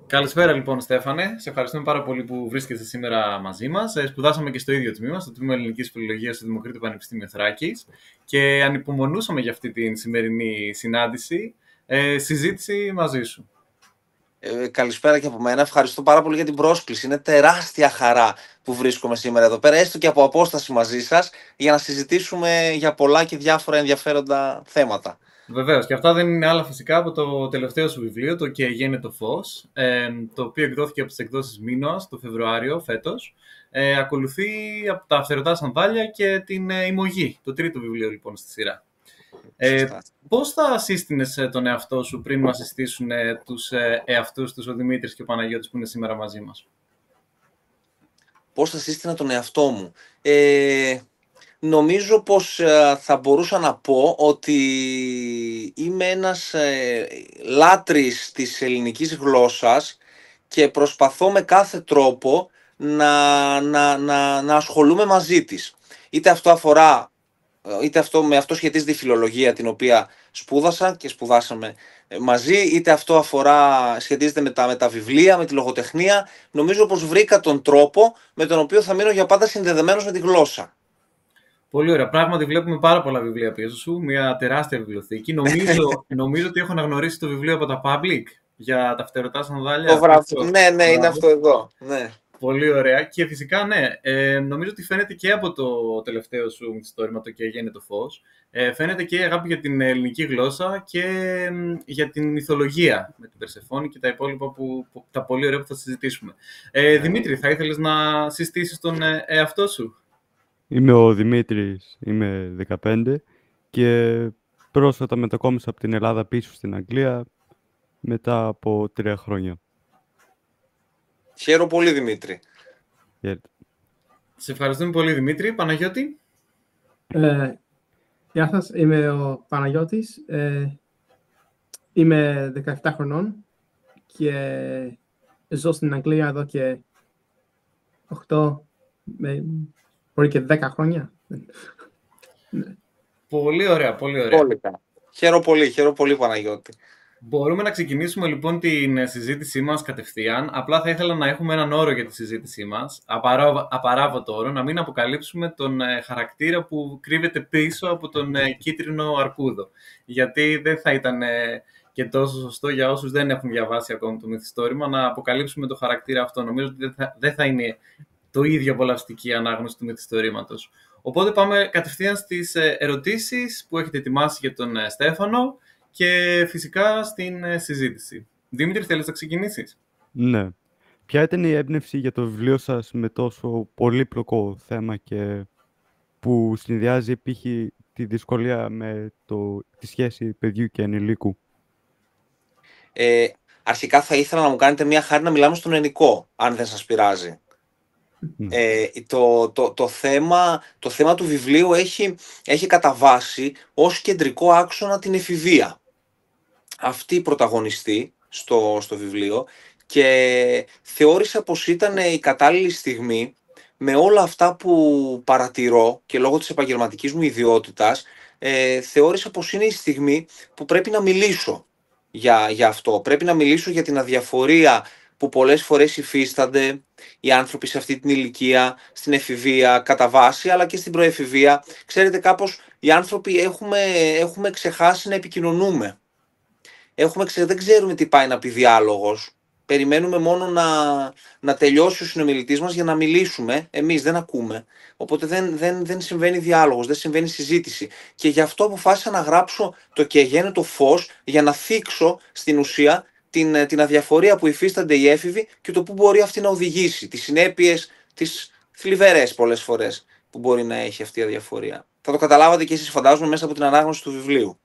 Καλησπέρα λοιπόν, Στέφανε. Σε ευχαριστούμε πάρα πολύ που βρίσκεσαι σήμερα μαζί μας. Σπουδάσαμε και στο ίδιο τμήμα, στο τμήμα Ελληνικής Φιλολογίας του Δημοκρίτου Πανεπιστήμιου Θράκης και ανυπομονούσαμε για αυτή την σημερινή συνάντηση, συζήτηση μαζί σου. Καλησπέρα και από μένα. Ευχαριστώ πάρα πολύ για την πρόσκληση. Είναι τεράστια χαρά που βρίσκομαι σήμερα εδώ πέρα, έστω και από απόσταση μαζί σας, για να συζητήσουμε για πολλά και διάφορα ενδιαφέροντα θέματα. Βεβαίως, και αυτά δεν είναι άλλα φυσικά από το τελευταίο σου βιβλίο, το «Και γένε το φως», το οποίο εκδόθηκε από τις εκδόσεις Μίνωας το Φεβρουάριο φέτος. Ακολουθεί από τα Αυθερωτά Σανδάλια και την Ημωγή, το τρίτο βιβλίο λοιπόν στη σειρά. Πώς θα σύστηνες τον εαυτό σου πριν μας συστήσουν τους εαυτούς τους ο Δημήτρης και ο Παναγιώτης που είναι σήμερα μαζί μας? Πώς θα σύστηνα τον εαυτό μου? Νομίζω πως θα μπορούσα να πω ότι είμαι ένας λάτρης της ελληνικής γλώσσας και προσπαθώ με κάθε τρόπο να ασχολούμαι μαζί της. Είτε με αυτό σχετίζεται η φιλολογία, την οποία σπούδασα και σπουδάσαμε μαζί, είτε αυτό σχετίζεται με τα βιβλία, με τη λογοτεχνία. Νομίζω πως βρήκα τον τρόπο με τον οποίο θα μείνω για πάντα συνδεδεμένος με τη γλώσσα. Πολύ ωραία. Πράγματι, βλέπουμε πάρα πολλά βιβλία πίσω σου. Μια τεράστια βιβλιοθήκη. Νομίζω ότι έχω αναγνωρίσει το βιβλίο από τα Public για τα Φτερωτά Σανδάλια. Ναι, είναι αυτό εδώ. Ναι. Πολύ ωραία. Και φυσικά, ναι, νομίζω ότι φαίνεται και από το τελευταίο σου μυθιστόρημα, το «Και γένε το φως», φαίνεται και η αγάπη για την ελληνική γλώσσα και για την μυθολογία με την Περσεφόνη και τα υπόλοιπα τα πολύ ωραία που θα συζητήσουμε. Δημήτρη, θα ήθελες να συστήσεις τον εαυτό σου? Είμαι ο Δημήτρης, είμαι 15 και πρόσφατα μετακόμισα από την Ελλάδα πίσω στην Αγγλία μετά από 3 χρόνια. Χαίρομαι πολύ, Δημήτρη. Σε ευχαριστούμε πολύ, Δημήτρη. Παναγιώτη. Γεια σας, είμαι ο Παναγιώτης. Είμαι 17 χρονών και ζω στην Αγγλία εδώ και 8 μπορεί και 10 χρόνια. Πολύ ωραία, πολύ ωραία. Χαίρομαι πολύ, Παναγιώτη. Μπορούμε να ξεκινήσουμε λοιπόν την συζήτησή μας κατευθείαν. Απλά θα ήθελα να έχουμε έναν όρο για τη συζήτησή μας, απαράβατο όρο, να μην αποκαλύψουμε τον χαρακτήρα που κρύβεται πίσω από τον κίτρινο αρκούδο. Γιατί δεν θα ήταν και τόσο σωστό για όσους δεν έχουν διαβάσει ακόμα το μυθιστόρημα να αποκαλύψουμε το χαρακτήρα αυτό. Νομίζω ότι δεν θα είναι το ίδιο απολαυστική ανάγνωση του μυθιστορήματος. Οπότε πάμε κατευθείαν στις ερωτήσεις που έχετε ετοιμάσει για τον Στέφανο και φυσικά στην συζήτηση. Δημήτρη, θέλεις να ξεκινήσεις? Ναι. Ποια ήταν η έμπνευση για το βιβλίο σας με τόσο πολύπλοκο θέμα και που συνδυάζει π.χ. τη δυσκολία με τη σχέση παιδιού και ενηλίκου? Αρχικά θα ήθελα να μου κάνετε μια χάρη να μιλάμε στον ενικό, αν δεν σας πειράζει. Το θέμα του βιβλίου έχει κατά βάση ως κεντρικό άξονα την εφηβεία. Αυτή πρωταγωνιστεί στο βιβλίο και θεώρησα πως ήταν η κατάλληλη στιγμή, με όλα αυτά που παρατηρώ και λόγω της επαγγελματικής μου ιδιότητας, θεώρησα πως είναι η στιγμή που πρέπει να μιλήσω για αυτό. Πρέπει να μιλήσω για την αδιαφορία που πολλές φορές υφίστανται οι άνθρωποι σε αυτή την ηλικία, στην εφηβεία κατά βάση, αλλά και στην προεφηβεία. Ξέρετε, κάπως οι άνθρωποι έχουμε ξεχάσει να επικοινωνούμε. Δεν ξέρουμε τι πάει να πει διάλογος. Περιμένουμε μόνο να τελειώσει ο συνομιλητής μας για να μιλήσουμε. Εμείς δεν ακούμε. Οπότε δεν συμβαίνει διάλογος, δεν συμβαίνει συζήτηση. Και γι' αυτό αποφάσισα να γράψω το «Και γένε το φως», για να θίξω στην ουσία την αδιαφορία που υφίστανται οι έφηβοι και το πού μπορεί αυτή να οδηγήσει. Τις συνέπειες, τις θλιβερές πολλές φορές που μπορεί να έχει αυτή η αδιαφορία. Θα το καταλάβατε και εσείς, φαντάζομαι, μέσα από την ανάγνωση του βιβλίου.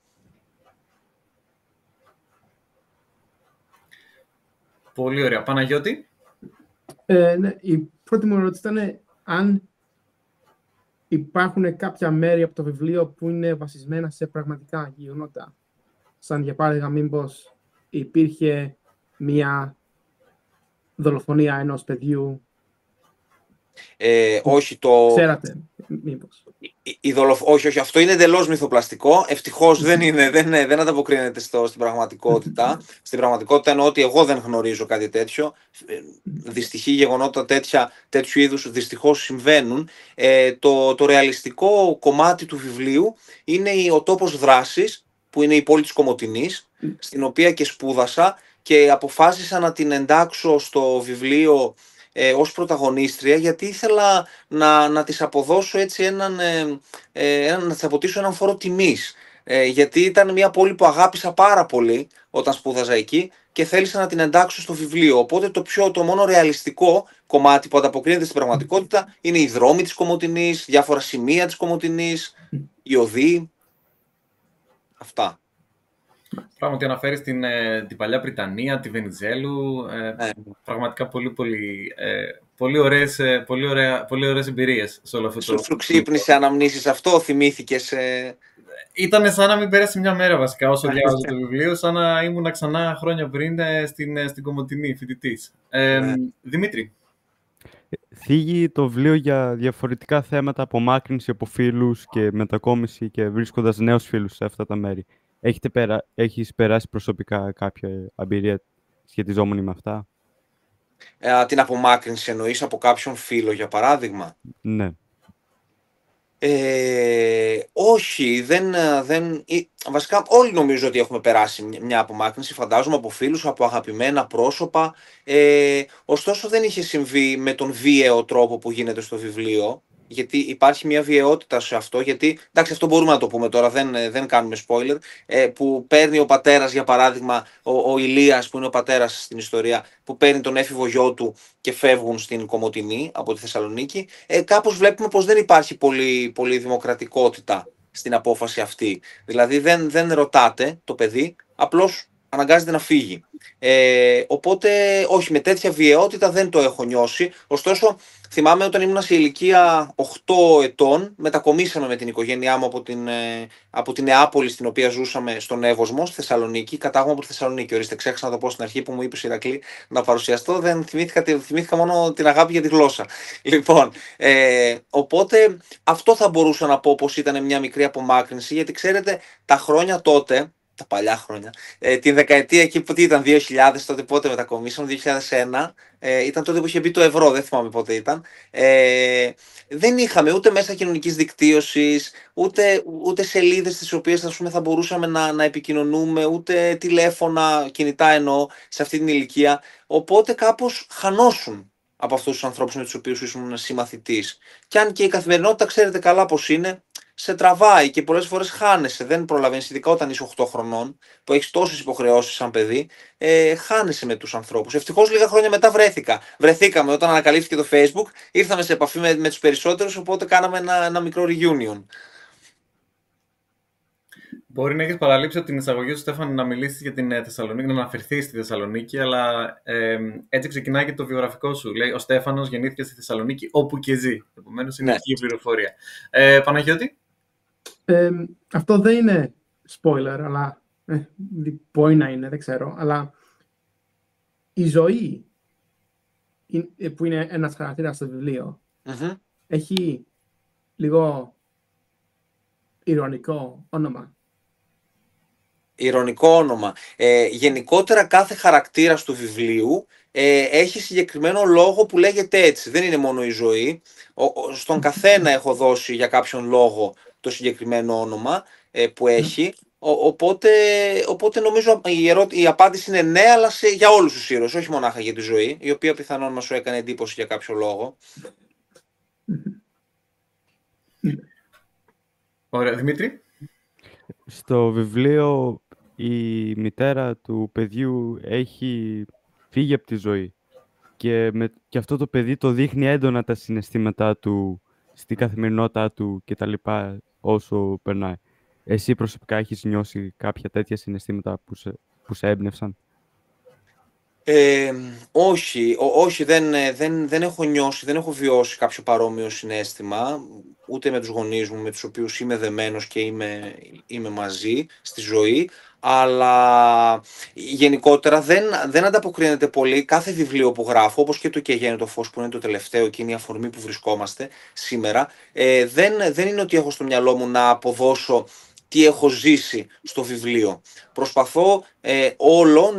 Πολύ ωραία. Παναγιώτη. Ναι, η πρώτη μου ερώτηση ήταν αν υπάρχουν κάποια μέρη από το βιβλίο που είναι βασισμένα σε πραγματικά γεγονότα. Σαν για παράδειγμα, μήπως υπήρχε μια δολοφονία ενός παιδιού. Όχι το... Ξέρατε, μήπως. Όχι, όχι, αυτό είναι εντελώς μυθοπλαστικό. Ευτυχώς δεν ανταποκρίνεται στην πραγματικότητα. Στην πραγματικότητα εννοώ ότι εγώ δεν γνωρίζω κάτι τέτοιο. Δυστυχή γεγονότα τέτοιου είδους δυστυχώς συμβαίνουν. Το ρεαλιστικό κομμάτι του βιβλίου είναι ο τόπος δράσης, που είναι η πόλη της Κομοτηνής, στην οποία και σπούδασα και αποφάσισα να την εντάξω στο βιβλίο ως πρωταγωνίστρια, γιατί ήθελα να της αποδώσω έτσι να της αποτίσω έναν φόρο τιμής, γιατί ήταν μια πόλη που αγάπησα πάρα πολύ όταν σπούδαζα εκεί και θέλησα να την εντάξω στο βιβλίο. Οπότε το μόνο ρεαλιστικό κομμάτι που ανταποκρίνεται στην πραγματικότητα είναι οι δρόμοι της Κομοτηνής, διάφορα σημεία της Κομοτηνής, οι οδοί, αυτά. Πράγματι αναφέρεις την παλιά Βρυτανία, τη Βενιζέλου, πραγματικά πολύ ωραίες εμπειρίες σε όλο αυτό το... Σου ξύπνησε αναμνήσεις αυτό, θυμήθηκες... Ήτανε σαν να μην πέρασε μια μέρα βασικά όσο διάβαζα το βιβλίο, σαν να ήμουν ξανά χρόνια πριν στην Κομοτηνή φοιτητής. Δημήτρη. Θίγει το βιβλίο για διαφορετικά θέματα, απομάκρυνση από φίλους και μετακόμιση και βρίσκοντας νέους φίλους σε αυτά τα μέρη. Έχεις περάσει προσωπικά κάποια εμπειρία σχετιζόμενη με αυτά? Την απομάκρυνση εννοείς από κάποιον φίλο, για παράδειγμα? Ναι. Όχι, βασικά όλοι νομίζω ότι έχουμε περάσει μια απομάκρυνση, φαντάζομαι, από φίλους, από αγαπημένα πρόσωπα, ωστόσο δεν είχε συμβεί με τον βίαιο τρόπο που γίνεται στο βιβλίο, γιατί υπάρχει μια βιαιότητα σε αυτό, γιατί, εντάξει, αυτό μπορούμε να το πούμε τώρα, δεν κάνουμε spoiler, που παίρνει ο πατέρας, για παράδειγμα, ο Ηλίας, που είναι ο πατέρας στην ιστορία, που παίρνει τον έφηβο γιο του και φεύγουν στην Κομοτηνή από τη Θεσσαλονίκη, κάπως βλέπουμε πως δεν υπάρχει πολύ δημοκρατικότητα στην απόφαση αυτή. Δηλαδή δεν ρωτάτε το παιδί, απλώς αναγκάζεται να φύγει. Οπότε όχι, με τέτοια βιαιότητα δεν το έχω νιώσει. Ωστόσο, θυμάμαι όταν ήμουν σε ηλικία 8 ετών, μετακομίσαμε με την οικογένειά μου από την Νεάπολη, στην οποία ζούσαμε, στον Εύωσμο, στη Θεσσαλονίκη. Κατάγομαι από τη Θεσσαλονίκη, ορίστε, ξέχασα να το πω στην αρχή που μου είπε ο Ηρακλή να παρουσιαστώ. Δεν θυμήθηκα μόνο την αγάπη για τη γλώσσα. Λοιπόν, οπότε αυτό θα μπορούσα να πω πως ήταν μια μικρή απομάκρυνση, γιατί ξέρετε, τα χρόνια τότε, τα παλιά χρόνια, την δεκαετία εκεί που ήταν 2000, τότε πότε μετακομίσαμε, 2001, ήταν τότε που είχε μπει το ευρώ, δεν θυμάμαι πότε ήταν, δεν είχαμε ούτε μέσα κοινωνικής δικτύωσης, ούτε σελίδες τις οποίες θα μπορούσαμε να επικοινωνούμε, ούτε τηλέφωνα, κινητά εννοώ, σε αυτή την ηλικία, οπότε κάπως χανόσουν από αυτούς τους ανθρώπους με τους οποίους ήσουν συμμαθητής. Και αν και η καθημερινότητα ξέρετε καλά πως είναι, σε τραβάει και πολλές φορές χάνεσαι, δεν προλαβαίνεις, ειδικά όταν είσαι 8 χρονών, που έχεις τόσες υποχρεώσεις σαν παιδί, χάνεσαι με τους ανθρώπους. Ευτυχώς λίγα χρόνια μετά βρεθήκαμε όταν ανακαλύφθηκε το Facebook, ήρθαμε σε επαφή με τους περισσότερους, οπότε κάναμε ένα μικρό reunion. Μπορεί να έχεις παραλείψει από την εισαγωγή σου, Στέφανη, να μιλήσεις για την Θεσσαλονίκη, να αναφερθείς στη Θεσσαλονίκη, αλλά έτσι ξεκινάει και το βιογραφικό σου. Λέει: ο Στέφανος γεννήθηκε στη Θεσσαλονίκη, όπου και ζει. Επομένως, είναι εκεί η πληροφορία. Παναγιώτη. Αυτό δεν είναι spoiler, αλλά μπορεί να είναι, δεν ξέρω. Αλλά η ζωή, που είναι ένας χαρακτήρας στο βιβλίο, έχει λίγο ηρωνικό όνομα. Ηρωνικό όνομα. Γενικότερα κάθε χαρακτήρας του βιβλίου έχει συγκεκριμένο λόγο που λέγεται έτσι. Δεν είναι μόνο η ζωή. Στον καθένα έχω δώσει για κάποιον λόγο το συγκεκριμένο όνομα που έχει. Οπότε νομίζω η απάντηση είναι ναι, αλλά για όλους τους ήρωες, όχι μονάχα για τη ζωή, η οποία πιθανόν να σου έκανε εντύπωση για κάποιο λόγο. Ωραία. Δημήτρη. Στο βιβλίο η μητέρα του παιδιού έχει φύγει από τη ζωή και αυτό το παιδί το δείχνει έντονα τα συναισθήματά του στην καθημερινότητά του και τα λοιπά όσο περνάει. Εσύ προσωπικά έχεις νιώσει κάποια τέτοια συναισθήματα που σε έμπνευσαν? Όχι, δεν έχω νιώσει, δεν έχω βιώσει κάποιο παρόμοιο συναίσθημα, ούτε με τους γονείς μου, με τους οποίους είμαι δεμένος και είμαι μαζί στη ζωή, αλλά γενικότερα δεν ανταποκρίνεται πολύ κάθε βιβλίο που γράφω, όπως και το «Και γέννη το φως» που είναι το τελευταίο και είναι η αφορμή που βρισκόμαστε σήμερα. Δεν είναι ότι έχω στο μυαλό μου να αποδώσω τι έχω ζήσει στο βιβλίο. Προσπαθώ όλο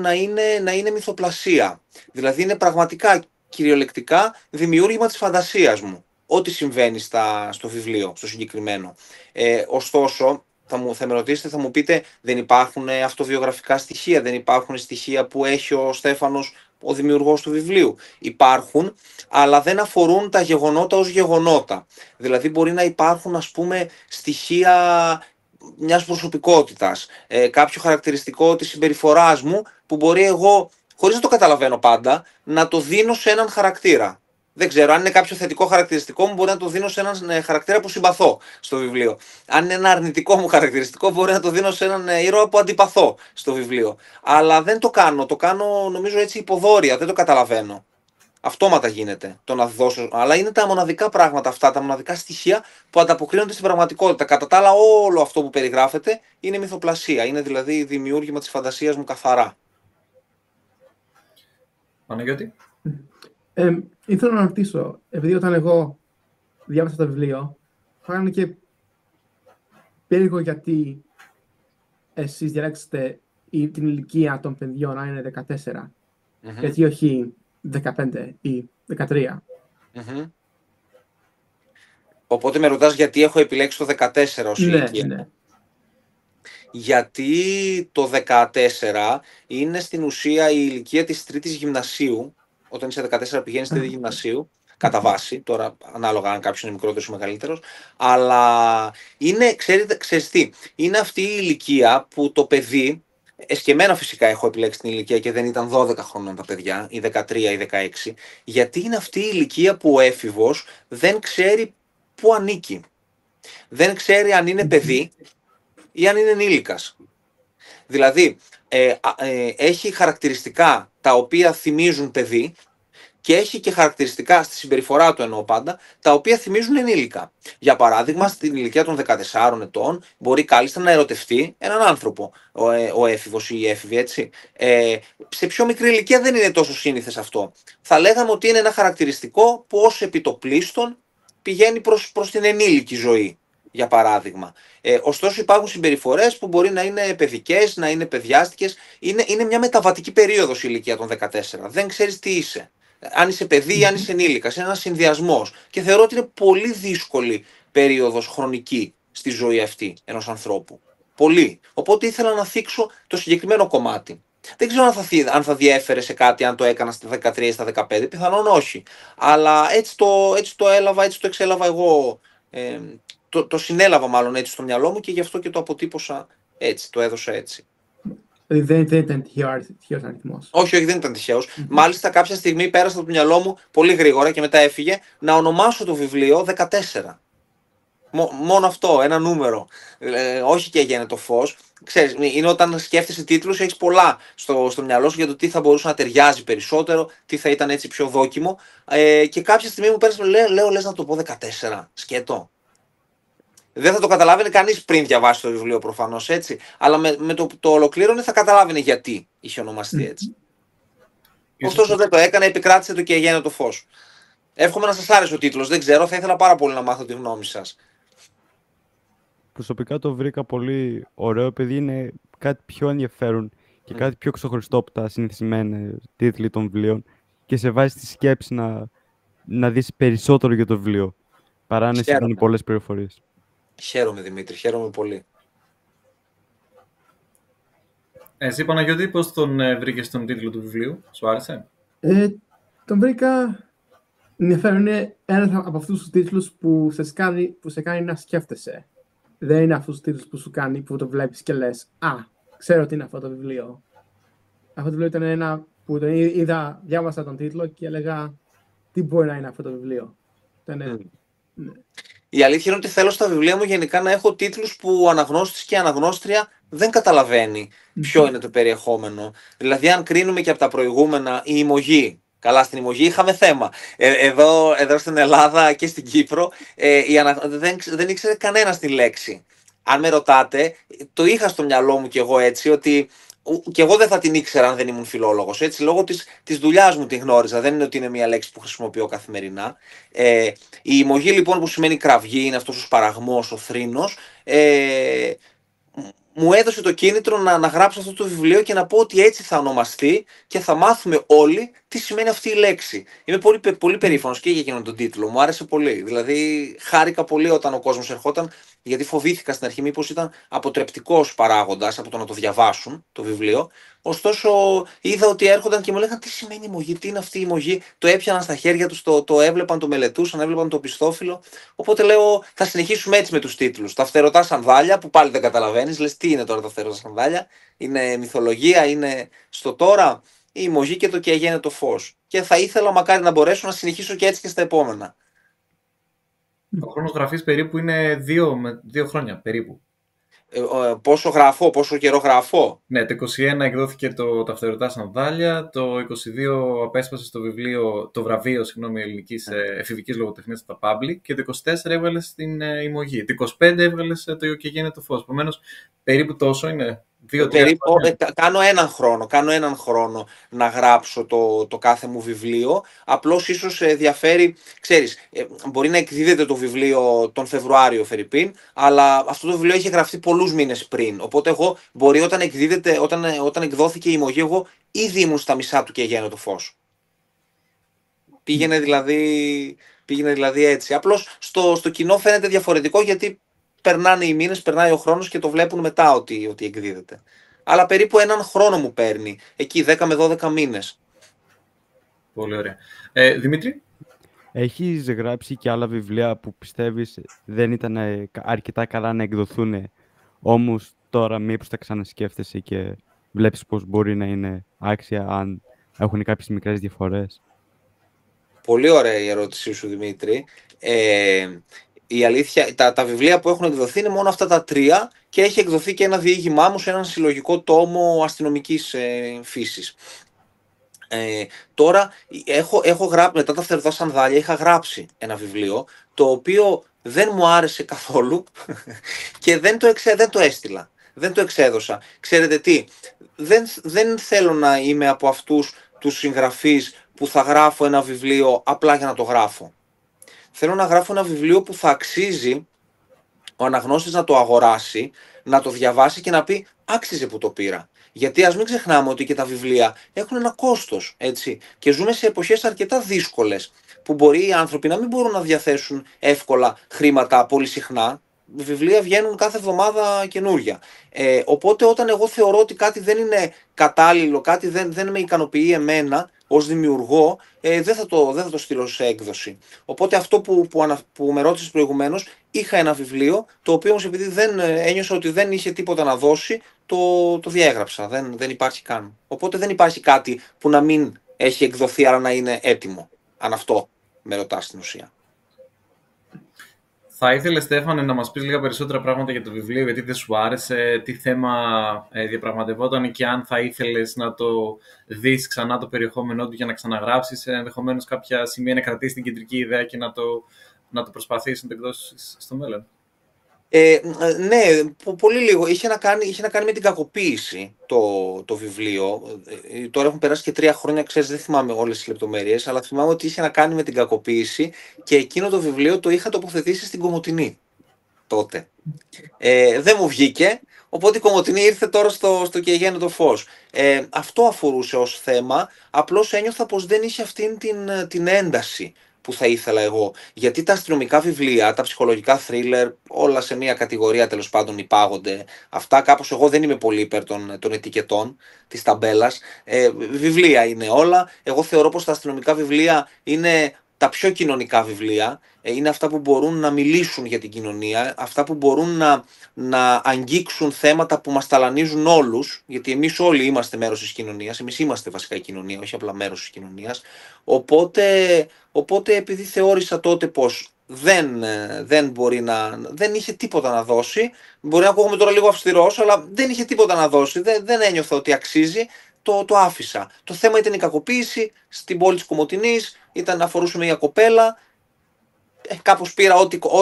να είναι μυθοπλασία. Δηλαδή είναι πραγματικά κυριολεκτικά δημιούργημα της φαντασίας μου. Ό,τι συμβαίνει στο βιβλίο, στο συγκεκριμένο. Ωστόσο, θα με ρωτήσετε, θα μου πείτε, δεν υπάρχουν αυτοβιογραφικά στοιχεία, δεν υπάρχουν στοιχεία που έχει ο Στέφανος, ο δημιουργός του βιβλίου. Υπάρχουν, αλλά δεν αφορούν τα γεγονότα ως γεγονότα. Δηλαδή μπορεί να υπάρχουν, ας πούμε, στοιχεία μιας προσωπικότητας, κάποιο χαρακτηριστικό της συμπεριφοράς μου που μπορεί εγώ, χωρίς να το καταλαβαίνω πάντα, να το δίνω σε έναν χαρακτήρα. Δεν ξέρω, αν είναι κάποιο θετικό χαρακτηριστικό μου, μπορεί να το δίνω σε έναν χαρακτήρα που συμπαθώ στο βιβλίο. Αν είναι ένα αρνητικό μου χαρακτηριστικό, μπορεί να το δίνω σε έναν ήρωα που αντιπαθώ στο βιβλίο. Αλλά δεν το κάνω. Το κάνω, νομίζω, έτσι υποδόρια. Δεν το καταλαβαίνω. Αυτόματα γίνεται το να δώσω. Αλλά είναι τα μοναδικά πράγματα αυτά, τα μοναδικά στοιχεία που ανταποκρίνονται στην πραγματικότητα. Κατά τα άλλα, όλο αυτό που περιγράφεται είναι μυθοπλασία. Είναι δηλαδή δημιούργημα της φαντασίας μου καθαρά. Παναγιώτη. Ήθελα να ρωτήσω, επειδή όταν εγώ διάβασα το βιβλίο, φάνηκε και περίεργο γιατί εσείς διαλέξετε την ηλικία των παιδιών να είναι 14, γιατί όχι 15 ή 13. Οπότε με ρωτάς γιατί έχω επιλέξει το 14 ως ηλικία. Ναι. Γιατί το 14 είναι στην ουσία η ηλικία της τρίτης γυμνασίου. Όταν είσαι 14 πηγαίνεις στη τρίτη γυμνασίου, κατά βάση, τώρα ανάλογα αν κάποιος είναι μικρότερος ή μεγαλύτερος, αλλά είναι, ξέρεις τι, είναι αυτή η ηλικία που το παιδί, εσκεμμένα φυσικά έχω επιλέξει την ηλικία και δεν ήταν 12 χρονών τα παιδιά, ή 13 ή 16, γιατί είναι αυτή η ηλικία που ο έφηβος δεν ξέρει πού ανήκει. Δεν ξέρει αν είναι παιδί ή αν είναι ενήλικας. Δηλαδή, έχει χαρακτηριστικά τα οποία θυμίζουν παιδί και έχει και χαρακτηριστικά στη συμπεριφορά του, εννοώ πάντα, τα οποία θυμίζουν ενήλικα. Για παράδειγμα, στην ηλικία των 14 ετών μπορεί κάλλιστα να ερωτευτεί έναν άνθρωπο, ο έφηβος ή η έφηβη, έτσι. Σε πιο μικρή ηλικία δεν είναι τόσο σύνηθες αυτό. Θα λέγαμε ότι είναι ένα χαρακτηριστικό που ως επιτοπλίστων πηγαίνει προς την ενήλικη ζωή, για παράδειγμα. Ωστόσο υπάρχουν συμπεριφορές που μπορεί να είναι παιδικές, να είναι παιδιάστικες. Είναι μια μεταβατική περίοδος η ηλικία των 14. Δεν ξέρεις τι είσαι. Αν είσαι παιδί ή αν είσαι ενήλικας. Είναι ένας συνδυασμός. Και θεωρώ ότι είναι πολύ δύσκολη περίοδος χρονική στη ζωή αυτή ενός ανθρώπου. Πολύ. Οπότε ήθελα να θίξω το συγκεκριμένο κομμάτι. Δεν ξέρω αν θα διέφερε σε κάτι αν το έκανα στα 13 ή στα 15. Πιθανόν όχι. Αλλά έτσι το έλαβα, έτσι το εξέλαβα εγώ. Το συνέλαβα μάλλον έτσι στο μυαλό μου και γι' αυτό και το αποτύπωσα έτσι, το έδωσα έτσι. Δεν ήταν τυχαίος αριθμός. Όχι, δεν ήταν τυχαίος. Μάλιστα κάποια στιγμή πέρασε από το μυαλό μου πολύ γρήγορα και μετά έφυγε να ονομάσω το βιβλίο 14. Μόνο αυτό, ένα νούμερο. Όχι «Και γέννη το φως». Ξέρεις, είναι όταν σκέφτεσαι τίτλους, έχεις πολλά στο μυαλό σου για το τι θα μπορούσε να ταιριάζει περισσότερο, τι θα ήταν έτσι πιο δόκιμο. Και κάποια στιγμή μου πέρασε, λέω λες να το πω 14. Σκέτο. Δεν θα το καταλάβαινε κανείς πριν διαβάσει το βιβλίο προφανώς, έτσι. Αλλά με το ολοκλήρωνε θα καταλάβαινε γιατί είχε ονομαστεί έτσι. Ωστόσο δεν το έκανε, επικράτησε το «Και γέννη το φως». Εύχομαι να σας άρεσε ο τίτλος, δεν ξέρω, θα ήθελα πάρα πολύ να μάθω τη γνώμη σας. Προσωπικά το βρήκα πολύ ωραίο, επειδή είναι κάτι πιο ενδιαφέρον και κάτι πιο ξεχωριστό από τα συνηθισμένα τίτλοι των βιβλίων και σε βάζει στη σκέψη να δεις περισσότερο για το βιβλίο, παρά να συμβαίνουν πολλές πληροφορίες. Χαίρομαι, Δημήτρη, χαίρομαι πολύ. Εσύ, Παναγιώτη, πώς τον βρήκες τον τίτλο του βιβλίου, σου άρεσε? Τον βρήκα ενδιαφέρον. Είναι ένας από αυτούς τους τίτλους που σε κάνει να σκέφτεσαι. Δεν είναι αυτούς τους τίτλους που σου κάνει, που το βλέπεις και λες ξέρω τι είναι αυτό το βιβλίο. Αυτό το βιβλίο ήταν ένα που τον είδα, διάβασα τον τίτλο και έλεγα τι μπορεί να είναι αυτό το βιβλίο. Ναι. Η αλήθεια είναι ότι θέλω στα βιβλία μου γενικά να έχω τίτλους που ο αναγνώστης και η αναγνώστρια δεν καταλαβαίνει ποιο είναι το περιεχόμενο. Δηλαδή, αν κρίνουμε και από τα προηγούμενα, η Ημωγή. Καλά, στην Ημωγή είχαμε θέμα. Εδώ στην Ελλάδα και στην Κύπρο δεν ήξερε κανένας τη λέξη. αν με ρωτάτε, το είχα στο μυαλό μου κι εγώ έτσι, ότι κι εγώ δεν θα την ήξερα αν δεν ήμουν φιλόλογος. Έτσι, λόγω της δουλειάς μου την γνώριζα. Δεν είναι ότι είναι μια λέξη που χρησιμοποιώ καθημερινά. Η ημωγή λοιπόν που σημαίνει κραυγή, είναι αυτός ο σπαραγμός, ο θρήνος. Μου έδωσε το κίνητρο να γράψω αυτό το βιβλίο και να πω ότι έτσι θα ονομαστεί και θα μάθουμε όλοι τι σημαίνει αυτή η λέξη. Είμαι πολύ περήφανος και για εκείνον τον τίτλο. Μου άρεσε πολύ. Δηλαδή, χάρηκα πολύ όταν ο κόσμος ερχόταν, γιατί φοβήθηκα στην αρχή μήπως ήταν αποτρεπτικός παράγοντας από το να το διαβάσουν το βιβλίο. Ωστόσο, είδα ότι έρχονταν και μου λέγανε τι σημαίνει ημωγή, τι είναι αυτή η ημωγή. Το έπιαναν στα χέρια τους, το έβλεπαν, το μελετούσαν, έβλεπαν το οπισθόφυλλο. Οπότε λέω, θα συνεχίσουμε έτσι με τους τίτλους. Τα φτερωτά σανδάλια, που πάλι δεν καταλαβαίνεις, λες τι είναι τώρα τα φτερωτά σανδάλια, είναι μυθολογία, είναι στο τώρα, η ημωγή και το και έγινε το φως. Και θα ήθελα μακάρι να μπορέσω να συνεχίσω και έτσι και στα επόμενα. Ο χρόνος γραφής περίπου είναι 2 χρόνια περίπου. Πόσο καιρό γράφω. Ναι, το 21 εκδόθηκε τα φτερωτά σανδάλια, το 22 απέσπασε το βραβείο ελληνικής εφηβικής λογοτεχνίας από τα Public και το 24 έβγαλες την ημωγή. Το 25 έβγαλες το και γίνεται το φως. Επομένως, περίπου τόσο είναι. Κάνω έναν χρόνο να γράψω το κάθε μου βιβλίο. Απλώς ίσως ενδιαφέρει, ξέρεις, μπορεί να εκδίδεται το βιβλίο τον Φεβρουάριο φερειπίν, αλλά αυτό το βιβλίο έχει γραφτεί πολλούς μήνες πριν. Οπότε εγώ μπορεί όταν εκδόθηκε η ημωγή, εγώ ήδη ήμουν στα μισά του και έγινε το φως. Πήγαινε δηλαδή έτσι. Απλώς στο κοινό φαίνεται διαφορετικό, γιατί περνάνε οι μήνες, περνάει ο χρόνος και το βλέπουν μετά ότι εκδίδεται. Αλλά περίπου έναν χρόνο μου παίρνει. Εκεί 10 με 12 μήνες. Πολύ ωραία. Δημήτρη. Έχεις γράψει και άλλα βιβλία που πιστεύεις δεν ήταν αρκετά καλά να εκδοθούν, όμως τώρα μήπως τα ξανασκέφτεσαι και βλέπεις πως μπορεί να είναι άξια αν έχουν κάποιες μικρές διαφορές? Πολύ ωραία η ερώτησή σου, Δημήτρη. Η αλήθεια, τα βιβλία που έχουν εκδοθεί είναι μόνο αυτά τα 3 και έχει εκδοθεί και ένα διήγημά μου σε έναν συλλογικό τόμο αστυνομικής φύσης. Τώρα έχω γράψει, μετά τα φτερωτά σανδάλια είχα γράψει ένα βιβλίο το οποίο δεν μου άρεσε καθόλου και δεν το έστειλα. Δεν το εξέδωσα. Ξέρετε τι, δεν θέλω να είμαι από αυτούς τους συγγραφείς που θα γράφω ένα βιβλίο απλά για να το γράφω. Θέλω να γράφω ένα βιβλίο που θα αξίζει ο αναγνώστης να το αγοράσει, να το διαβάσει και να πει άξιζε που το πήρα. Γιατί ας μην ξεχνάμε ότι και τα βιβλία έχουν ένα κόστος, έτσι. Και ζούμε σε εποχές αρκετά δύσκολες, που μπορεί οι άνθρωποι να μην μπορούν να διαθέσουν εύκολα χρήματα πολύ συχνά. Βιβλία βγαίνουν κάθε εβδομάδα καινούρια. Οπότε όταν εγώ θεωρώ ότι κάτι δεν είναι κατάλληλο, κάτι δεν με ικανοποιεί εμένα ως δημιουργό, δεν θα το στείλω σε έκδοση. Οπότε αυτό που με ρώτησες προηγουμένως, είχα ένα βιβλίο, το οποίο όμως επειδή ένιωσα ότι δεν είχε τίποτα να δώσει, το διέγραψα. Δεν υπάρχει καν. Οπότε δεν υπάρχει κάτι που να μην έχει εκδοθεί, αλλά να είναι έτοιμο. Αν αυτό με ρωτάς στην ουσία. Θα ήθελε, Στέφανε, να μας πεις λίγα περισσότερα πράγματα για το βιβλίο, γιατί δεν σου άρεσε, τι θέμα διαπραγματευόταν και αν θα ήθελες να το δεις ξανά το περιεχόμενό του για να ξαναγράψεις, ενδεχομένως κάποια σημεία να κρατήσεις την κεντρική ιδέα και να το προσπαθήσεις να το εκδώσεις στο μέλλον. Ναι, πολύ λίγο. Είχε να κάνει με την κακοποίηση το βιβλίο. Τώρα έχουν περάσει και 3 χρόνια, ξέρεις, δεν θυμάμαι όλες τις λεπτομέρειες, αλλά θυμάμαι ότι είχε να κάνει με την κακοποίηση και εκείνο το βιβλίο το είχα τοποθετήσει στην Κομοτηνή τότε. Δεν μου βγήκε, οπότε η Κομοτηνή ήρθε τώρα στο και έγινε το φως. Αυτό αφορούσε ως θέμα, απλώς ένιωθα πως δεν είχε αυτήν την ένταση που θα ήθελα εγώ. Γιατί τα αστυνομικά βιβλία, τα ψυχολογικά θρίλερ, όλα σε μια κατηγορία τέλος πάντων υπάγονται. Αυτά κάπως εγώ δεν είμαι πολύ υπέρ των ετικετών, της ταμπέλας. Βιβλία είναι όλα. Εγώ θεωρώ πως τα αστυνομικά βιβλία είναι τα πιο κοινωνικά βιβλία. Είναι αυτά που μπορούν να μιλήσουν για την κοινωνία, αυτά που μπορούν να αγγίξουν θέματα που μας ταλανίζουν όλους, γιατί εμείς όλοι είμαστε μέρος της κοινωνίας, εμείς είμαστε βασικά η κοινωνία, όχι απλά μέρος της κοινωνίας. Οπότε επειδή θεώρησα τότε πως δεν είχε τίποτα να δώσει, μπορεί να ακούγομαι τώρα λίγο αυστηρός, αλλά δεν είχε τίποτα να δώσει, δεν ένιωθα ότι αξίζει, το άφησα. Το θέμα ήταν η κακοποίηση στην πόλη της Κομοτηνής, αφορούσε μια κοπέλα. κάπως πήρα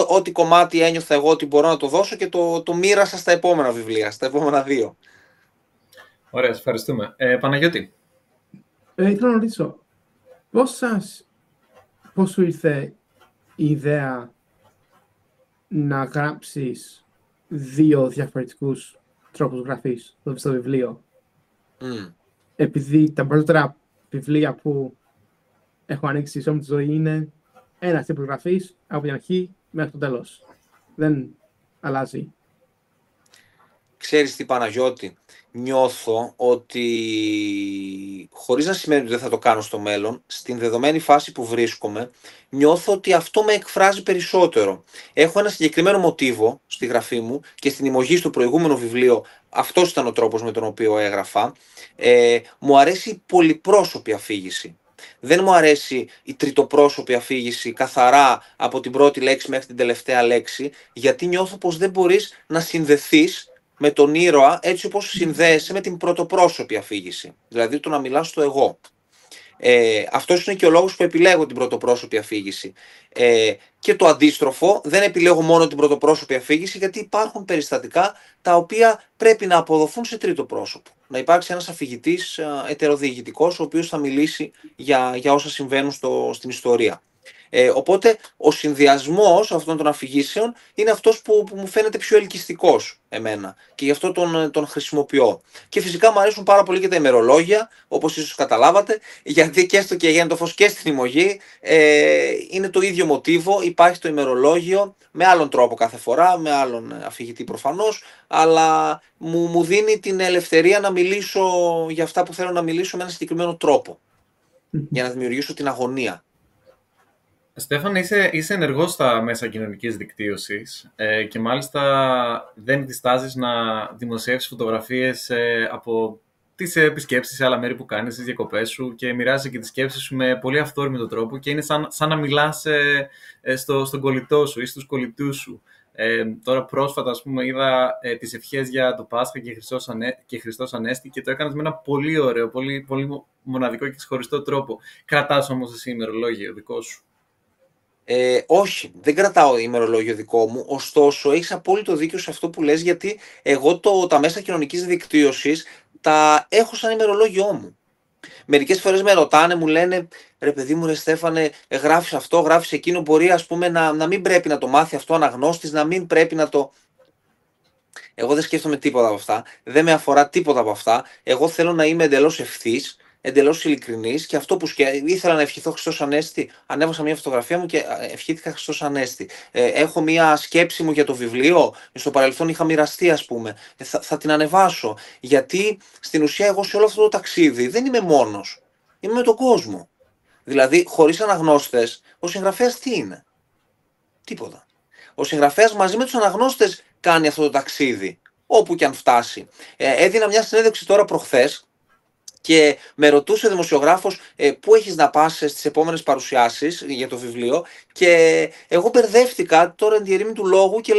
ό,τι κομμάτι ένιωθα εγώ ότι μπορώ να το δώσω και το μοίρασα στα επόμενα βιβλία, στα επόμενα 2. Ωραία, σας ευχαριστούμε. Παναγιώτη. Ήθελα να ρωτήσω, πώς σου ήρθε η ιδέα να γράψεις 2 διαφορετικούς τρόπους γραφής στο βιβλίο? Επειδή τα περισσότερα βιβλία που έχω ανοίξει σε όλη τη ζωή είναι ένας τύπος γραφής από την αρχή μέχρι το τέλος. Δεν αλλάζει. Ξέρεις τι, Παναγιώτη, νιώθω ότι, χωρίς να σημαίνει ότι δεν θα το κάνω στο μέλλον, στην δεδομένη φάση που βρίσκομαι, νιώθω ότι αυτό με εκφράζει περισσότερο. Έχω ένα συγκεκριμένο μοτίβο στη γραφή μου και στην ημωγή στο προηγούμενο βιβλίο, αυτός ήταν ο τρόπος με τον οποίο έγραφα. Μου αρέσει η πολυπρόσωπη αφήγηση. Δεν μου αρέσει η τριτοπρόσωπη αφήγηση καθαρά από την πρώτη λέξη μέχρι την τελευταία λέξη, γιατί νιώθω πως δεν μπορείς να συνδεθείς με τον ήρωα έτσι όπως συνδέεσαι με την πρωτοπρόσωπη αφήγηση. Δηλαδή το να μιλάς στο εγώ. Αυτός είναι και ο λόγος που επιλέγω την πρωτοπρόσωπη αφήγηση. Και το αντίστροφο, δεν επιλέγω μόνο την πρωτοπρόσωπη αφήγηση, γιατί υπάρχουν περιστατικά τα οποία πρέπει να αποδοθούν σε τρίτο πρόσωπο. Να υπάρξει ένας αφηγητής ετεροδιηγητικός, ο οποίος θα μιλήσει για όσα συμβαίνουν στην ιστορία. Οπότε ο συνδυασμός αυτών των αφηγήσεων είναι αυτός που μου φαίνεται πιο ελκυστικός εμένα και γι' αυτό τον χρησιμοποιώ. Και φυσικά μου αρέσουν πάρα πολύ και τα ημερολόγια, όπως ίσως καταλάβατε, γιατί και στο «Και γέννητο φως» και στην ημωγή είναι το ίδιο μοτίβο, υπάρχει το ημερολόγιο με άλλον τρόπο κάθε φορά, με άλλον αφηγητή προφανώς, αλλά μου δίνει την ελευθερία να μιλήσω για αυτά που θέλω να μιλήσω με έναν συγκεκριμένο τρόπο, για να δημιουργήσω την αγωνία. Στέφανε, είσαι ενεργός στα μέσα κοινωνικής δικτύωσης και μάλιστα δεν διστάζεις να δημοσιεύσεις φωτογραφίες από τις επισκέψεις σε άλλα μέρη που κάνεις, τις διακοπές σου και μοιράζεσαι και τις σκέψεις σου με πολύ αυθόρμητο τρόπο και είναι σαν να μιλάς στον κολλητό σου ή στους κολλητούς σου. Τώρα πρόσφατα, ας πούμε, είδα τις ευχές για το Πάσχα και Χριστός Ανέστη και το έκανες με ένα πολύ ωραίο, πολύ, πολύ μοναδικό και ξεχωριστό τρόπο. Κρατάς όμως εσύ ημερολόγιο δικό σου? Όχι, δεν κρατάω ημερολόγιο δικό μου, ωστόσο έχεις απόλυτο δίκιο σε αυτό που λες, γιατί εγώ τα μέσα κοινωνικής δικτύωσης τα έχω σαν ημερολόγιό μου. Μερικές φορές με ρωτάνε, μου λένε, ρε παιδί μου, ρε Στέφανε, γράφεις αυτό, γράφεις εκείνο, μπορεί ας πούμε να μην πρέπει να το μάθει αυτό αναγνώστης, να μην πρέπει να το... Εγώ δεν σκέφτομαι τίποτα από αυτά, δεν με αφορά τίποτα από αυτά, εγώ θέλω να είμαι εντελώς ευθύς, εντελώς ειλικρινής, και αυτό που ήθελα να ευχηθώ Χριστός Ανέστη, ανέβασα μια φωτογραφία μου και ευχήθηκα Χριστός Ανέστη. Έχω μια σκέψη μου για το βιβλίο, στο παρελθόν είχα μοιραστεί, ας πούμε, θα την ανεβάσω, γιατί στην ουσία εγώ σε όλο αυτό το ταξίδι δεν είμαι μόνος, είμαι με τον κόσμο. Δηλαδή, χωρίς αναγνώστες, ο συγγραφέας τι είναι? Τίποτα. Ο συγγραφέας μαζί με τους αναγνώστες κάνει αυτό το ταξίδι, όπου και αν φτάσει. Έδινα μια συνέντευξη τώρα προχθές και με ρωτούσε ο δημοσιογράφος πού έχεις να πας στις επόμενες παρουσιάσεις για το βιβλίο, και εγώ μπερδεύτηκα τώρα εν τη ερήμη του λόγου και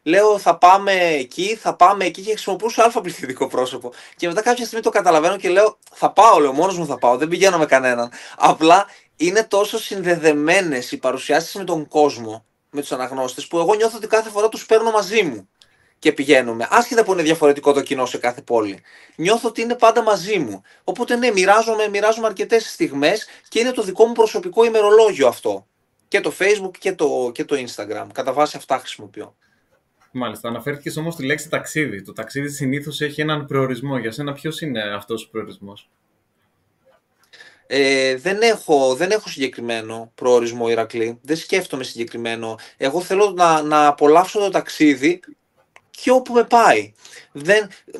λέω θα πάμε εκεί και χρησιμοποιούσα αλφαπληθυντικό πρόσωπο. Και μετά κάποια στιγμή το καταλαβαίνω και λέω θα πάω, μόνος μου θα πάω, δεν πηγαίνω με κανέναν. Απλά είναι τόσο συνδεδεμένες οι παρουσιάσεις με τον κόσμο, με τους αναγνώστες, που εγώ νιώθω ότι κάθε φορά τους παίρνω μαζί μου και πηγαίνουμε, άσχετα που είναι διαφορετικό το κοινό σε κάθε πόλη. Νιώθω ότι είναι πάντα μαζί μου. Οπότε ναι, μοιράζομαι αρκετές στιγμές και είναι το δικό μου προσωπικό ημερολόγιο αυτό. Και το Facebook και το Instagram. Κατά βάση αυτά χρησιμοποιώ. Μάλιστα. Αναφέρθηκες όμως τη λέξη ταξίδι. Το ταξίδι συνήθως έχει έναν προορισμό. Για σένα ποιος είναι αυτός ο προορισμός? Δεν έχω συγκεκριμένο προορισμό, Ηρακλή. Δεν σκέφτομαι συγκεκριμένο. Εγώ θέλω να απολαύσω το ταξίδι και όπου με πάει.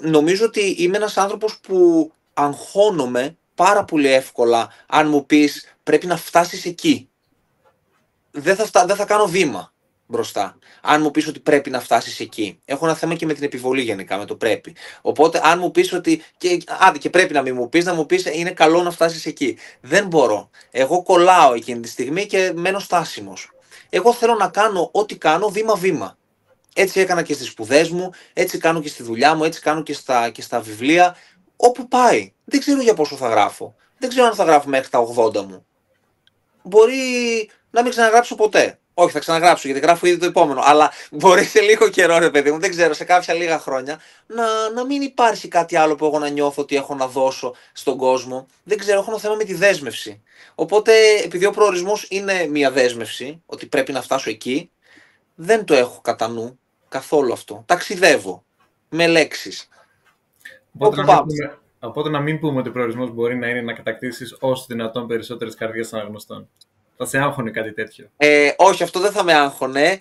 Νομίζω ότι είμαι ένας άνθρωπος που αγχώνομαι πάρα πολύ εύκολα αν μου πεις πρέπει να φτάσεις εκεί. Δεν θα κάνω βήμα μπροστά. Αν μου πεις ότι πρέπει να φτάσεις εκεί. Έχω ένα θέμα και με την επιβολή γενικά, με το πρέπει. Οπότε αν μου πεις ότι και πρέπει να μην μου πεις, να μου πεις είναι καλό να φτάσεις εκεί. Δεν μπορώ. Εγώ κολλάω εκείνη τη στιγμή και μένω στάσιμος. Εγώ θέλω να κάνω ό,τι κάνω βήμα-βήμα. Έτσι έκανα και στις σπουδές μου, έτσι κάνω και στη δουλειά μου, έτσι κάνω και στα βιβλία. Όπου πάει. Δεν ξέρω για πόσο θα γράφω. Δεν ξέρω αν θα γράφω μέχρι τα 80 μου. Μπορεί να μην ξαναγράψω ποτέ. Όχι, θα ξαναγράψω γιατί γράφω ήδη το επόμενο. Αλλά μπορεί σε λίγο καιρό, ρε παιδί μου, δεν ξέρω, σε κάποια λίγα χρόνια, να μην υπάρχει κάτι άλλο που εγώ να νιώθω ότι έχω να δώσω στον κόσμο. Δεν ξέρω, έχω ένα θέμα με τη δέσμευση. Οπότε, επειδή ο προορισμός είναι μια δέσμευση, ότι πρέπει να φτάσω εκεί, δεν το έχω κατά νου καθόλου αυτό. Ταξιδεύω με λέξεις. Οπότε να μην πούμε ότι ο προορισμός μπορεί να είναι να κατακτήσεις όσο δυνατόν περισσότερες καρδιές αναγνωστών. Θα σε άγχωνε κάτι τέτοιο? Όχι, αυτό δεν θα με άγχωνε.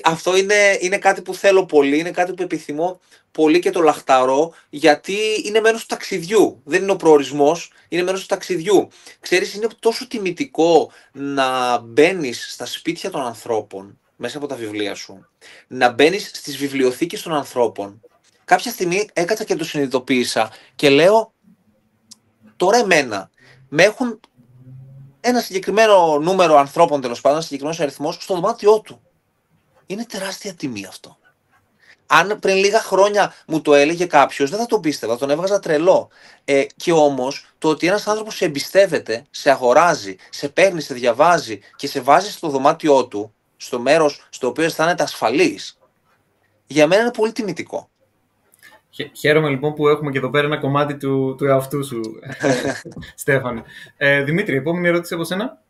Αυτό είναι κάτι που θέλω πολύ, είναι κάτι που επιθυμώ πολύ και το λαχταρώ, γιατί είναι μέρος του ταξιδιού. Δεν είναι ο προορισμός, είναι μέρος του ταξιδιού. Ξέρεις, είναι τόσο τιμητικό να μπαίνεις στα σπίτια των ανθρώπων μέσα από τα βιβλία σου, να μπαίνεις στις βιβλιοθήκες των ανθρώπων. Κάποια στιγμή έκατσα και το συνειδητοποίησα και λέω, τώρα εμένα με έχουν ένα συγκεκριμένο νούμερο ανθρώπων, τέλος πάντων, ένα συγκεκριμένο αριθμό στο δωμάτιό του. Είναι τεράστια τιμή αυτό. Αν πριν λίγα χρόνια μου το έλεγε κάποιος, δεν θα το πίστευα, τον έβγαζα τρελό. Και όμως το ότι ένας άνθρωπος σε εμπιστεύεται, σε αγοράζει, σε παίρνει, σε διαβάζει και σε βάζει στο δωμάτιό του, στο μέρος στο οποίο αισθάνεται ασφαλής, για μένα είναι πολύ τιμητικό. Χαίρομαι λοιπόν που έχουμε και εδώ πέρα ένα κομμάτι του εαυτού σου, Στέφανε. Δημήτρη, επόμενη ερώτηση από σένα.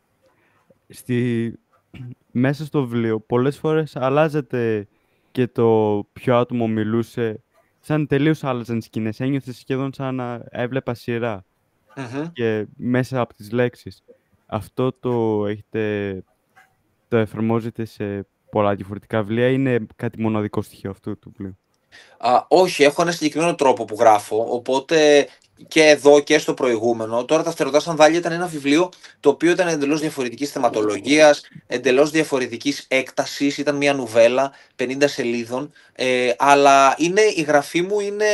Μέσα στο βιβλίο πολλές φορές αλλάζεται και το ποιο άτομο μιλούσε, σαν τελείως άλλαζαν σκηνές. Ένιωθες σχεδόν σαν να έβλεπα σειρά και μέσα από τις λέξεις. Αυτό το εφαρμόζετε σε πολλά διαφορετικά βιβλία ή είναι κάτι μοναδικό στοιχείο αυτού του βιβλίου? Όχι, έχω ένα συγκεκριμένο τρόπο που γράφω, οπότε και εδώ και στο προηγούμενο. Τώρα τα Φτερωτά Σανδάλια ήταν ένα βιβλίο το οποίο ήταν εντελώς διαφορετικής θεματολογίας, εντελώς διαφορετικής έκτασης, ήταν μια νουβέλα 50 σελίδων, αλλά η γραφή μου είναι,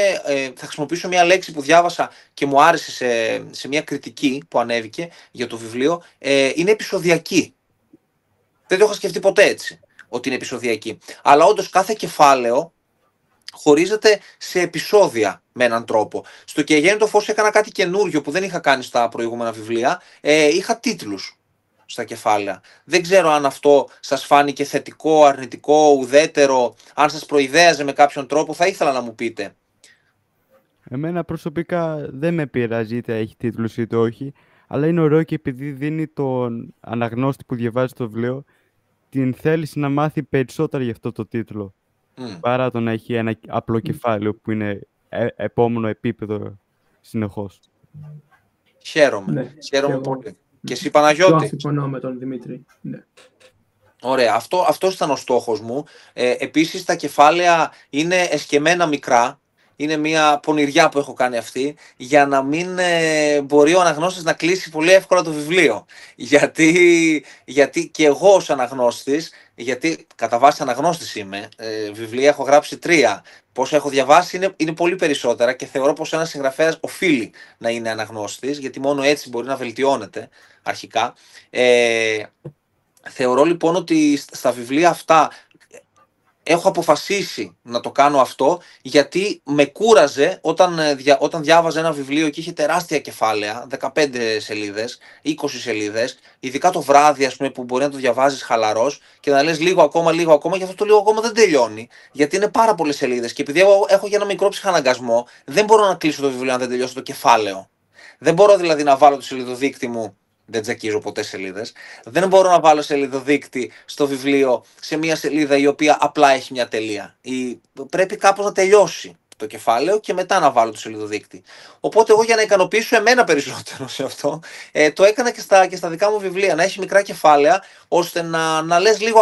θα χρησιμοποιήσω μια λέξη που διάβασα και μου άρεσε σε μια κριτική που ανέβηκε για το βιβλίο, είναι επεισοδιακή. Δεν το είχα σκεφτεί ποτέ έτσι, ότι είναι επεισοδιακή. Αλλά όντως κάθε κεφάλαιο χωρίζεται σε επεισόδια με έναν τρόπο. Στο «Και γέννη το φως» έκανα κάτι καινούριο που δεν είχα κάνει στα προηγούμενα βιβλία. Είχα τίτλους στα κεφάλαια. Δεν ξέρω αν αυτό σας φάνηκε θετικό, αρνητικό, ουδέτερο, αν σας προειδέαζε με κάποιον τρόπο, θα ήθελα να μου πείτε. Εμένα προσωπικά δεν με πειράζει είτε έχει τίτλους είτε όχι, αλλά είναι ωραίο και επειδή δίνει τον αναγνώστη που διαβάζει το βιβλίο την θέληση να μάθει περισσότερα για αυτό το τίτλο. Παρά το να έχει ένα απλό κεφάλαιο που είναι επόμενο επίπεδο συνεχώς. Χαίρομαι πολύ. Και εσύ, Παναγιώτη? Συμφωνώ με τον Δημήτρη. Ναι. Ωραία, αυτός ήταν ο στόχος μου. Επίσης τα κεφάλαια είναι εσκεμμένα μικρά. Είναι μια πονηριά που έχω κάνει αυτή, για να μην μπορεί ο αναγνώστης να κλείσει πολύ εύκολα το βιβλίο. Γιατί και εγώ ως αναγνώστης, γιατί κατά βάση αναγνώστης είμαι, βιβλία έχω γράψει 3. Πόσα έχω διαβάσει είναι πολύ περισσότερα και θεωρώ πως ένας συγγραφέας οφείλει να είναι αναγνώστης, γιατί μόνο έτσι μπορεί να βελτιώνεται αρχικά. Θεωρώ λοιπόν ότι στα βιβλία αυτά έχω αποφασίσει να το κάνω αυτό, γιατί με κούραζε όταν διάβαζα ένα βιβλίο και είχε τεράστια κεφάλαια, 15 σελίδες, 20 σελίδες, ειδικά το βράδυ, ας πούμε, που μπορεί να το διαβάζεις χαλαρός και να λες λίγο ακόμα, και αυτό το λίγο ακόμα δεν τελειώνει, γιατί είναι πάρα πολλές σελίδες. Και επειδή έχω για ένα μικρό ψυχαναγκασμό, δεν μπορώ να κλείσω το βιβλίο αν δεν τελειώσω το κεφάλαιο. Δεν μπορώ δηλαδή να βάλω το σελιδοδείκτη μου. Δεν τζακίζω ποτέ σελίδες. Δεν μπορώ να βάλω σελιδοδείκτη στο βιβλίο σε μια σελίδα η οποία απλά έχει μια τελεία. Πρέπει κάπως να τελειώσει το κεφάλαιο και μετά να βάλω το σελιδοδείκτη. Οπότε εγώ, για να ικανοποιήσω εμένα περισσότερο σε αυτό, το έκανα και στα δικά μου βιβλία. Να έχει μικρά κεφάλαια, ώστε να λες λίγο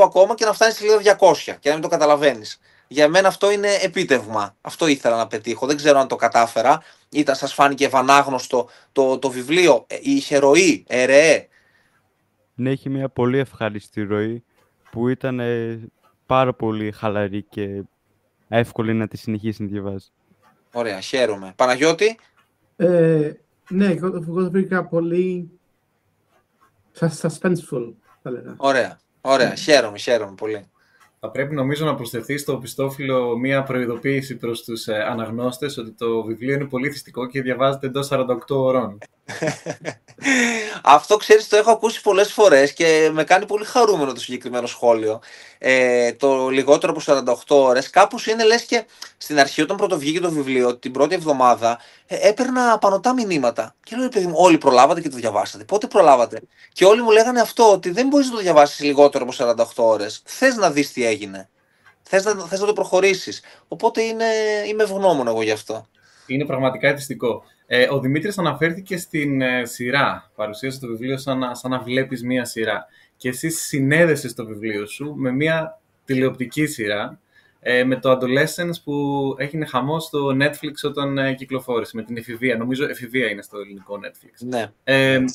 ακόμα και να φτάνει στη σελίδα 200 και να μην το καταλαβαίνεις. Για μένα αυτό είναι επίτευγμα. Αυτό ήθελα να πετύχω. Δεν ξέρω αν το κατάφερα. Σας φάνηκε ευανάγνωστο το βιβλίο? Είχε ροή, αιρεέ? Ναι, έχει μια πολύ ευχάριστη ροή που ήταν πάρα πολύ χαλαρή και εύκολη να τη συνεχίσει να διαβάζει. Ωραία, χαίρομαι. Παναγιώτη? Ναι, εγώ το βρήκα πολύ suspenseful, θα λέγα. Ωραία. Χαίρομαι πολύ. Θα πρέπει νομίζω να προσθεθεί στο πιστόφυλλο μία προειδοποίηση προς τους αναγνώστες ότι το βιβλίο είναι πολύ θυστικό και διαβάζεται εντός 48 ώρων. Αυτό ξέρεις, το έχω ακούσει πολλές φορές και με κάνει πολύ χαρούμενο το συγκεκριμένο σχόλιο. Το λιγότερο από 48 ώρες, κάπως είναι λες και στην αρχή όταν πρώτο βγήκε το βιβλίο, την πρώτη εβδομάδα, έπαιρνα πανωτά μηνύματα. Και λέω, παιδί μου, όλοι προλάβατε και το διαβάσατε. Πότε προλάβατε? Και όλοι μου λέγανε αυτό, ότι δεν μπορείς να το διαβάσεις λιγότερο από 48 ώρες. Θες να δεις τι έγινε. Θες να το προχωρήσεις. Οπότε είμαι ευγνώμων εγώ γι' αυτό. Είναι πραγματικά αιτιστικό. Ο Δημήτρης αναφέρθηκε στην σειρά. Παρουσίασε το βιβλίο σαν να βλέπεις μία σειρά. Και εσύ συνέδεσες το βιβλίο σου με μία τηλεοπτική σειρά, με το Adolescence που έγινε χαμός στο Netflix όταν κυκλοφόρησε, με την εφηβεία. Νομίζω εφηβεία είναι στο ελληνικό Netflix. Ναι.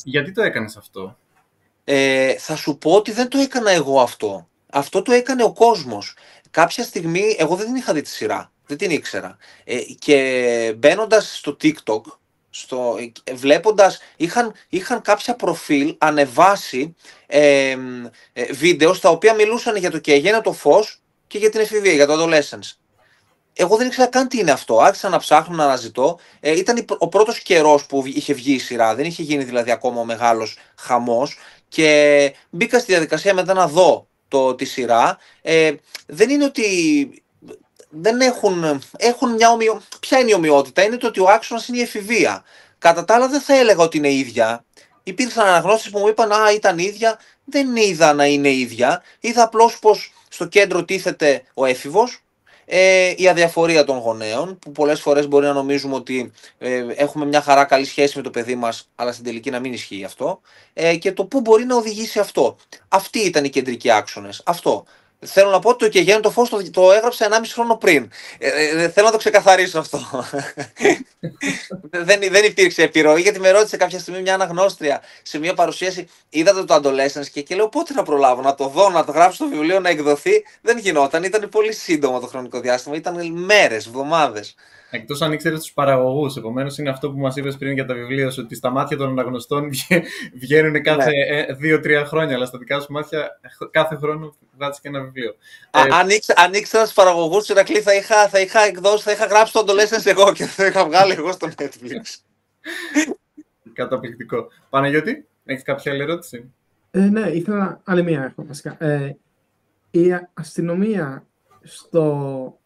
Γιατί το έκανες αυτό? Θα σου πω ότι δεν το έκανα εγώ αυτό. Αυτό το έκανε ο κόσμος. Κάποια στιγμή, εγώ δεν την είχα δει τη σειρά. Δεν την ήξερα. Και μπαίνοντας στο TikTok, βλέποντας, είχαν κάποια προφίλ ανεβάσει βίντεο στα οποία μιλούσαν για το καιγένετο φως και για την εφηβεία, για το adolescence. Εγώ δεν ήξερα καν τι είναι αυτό. Άρχισα να ψάχνω, να αναζητώ. Ήταν ο πρώτος καιρός που είχε βγει η σειρά. Δεν είχε γίνει δηλαδή ακόμα ο μεγάλος χαμός. Και μπήκα στη διαδικασία μετά να δω τη σειρά. Δεν είναι ότι δεν έχουν μια Ποια είναι η ομοιότητα? Είναι το ότι ο άξονας είναι η εφηβεία. Κατά τα άλλα δεν θα έλεγα ότι είναι ίδια. Υπήρξαν αναγνώστες που μου είπαν ήταν ίδια. Δεν είδα να είναι ίδια. Είδα απλώς πως στο κέντρο τίθεται ο έφηβος, η αδιαφορία των γονέων, που πολλές φορές μπορεί να νομίζουμε ότι έχουμε μια χαρά καλή σχέση με το παιδί μας, αλλά στην τελική να μην ισχύει αυτό, και το πού μπορεί να οδηγήσει αυτό. Αυτοί ήταν οι κεντρικοί άξονες. Αυτό. Θέλω να πω ότι το καιγένετο φως το έγραψα 1,5 χρόνο πριν. Θέλω να το ξεκαθαρίσω αυτό. δεν υπήρξε επιρροή, γιατί με ρώτησε κάποια στιγμή μια αναγνώστρια σε μια παρουσίαση, είδατε το Adolescence και λέω πότε να προλάβω να το δω, να το γράψω στο βιβλίο, να εκδοθεί. Δεν γινόταν, ήταν πολύ σύντομο το χρονικό διάστημα, ήταν μέρες, εβδομάδες. Εκτός αν ήξερες τους παραγωγούς. Επομένως, είναι αυτό που μας είπες πριν για τα βιβλία σου, ότι στα μάτια των αναγνωστών βγαίνουν κάθε 2-3 χρόνια, αλλά στα δικά σου μάτια κάθε χρόνο βγάζεις και ένα βιβλίο. Αν ήξερα τους παραγωγούς του Ηρακλή, θα είχα εκδώσει, θα είχα γράψει το Adolescence εγώ και θα είχα βγάλει εγώ στο Netflix. Καταπληκτικό. Παναγιώτη, έχεις κάποια άλλη ερώτηση? Ναι, ήθελα άλλη μία έχω βασικά. Η αστυνομία στο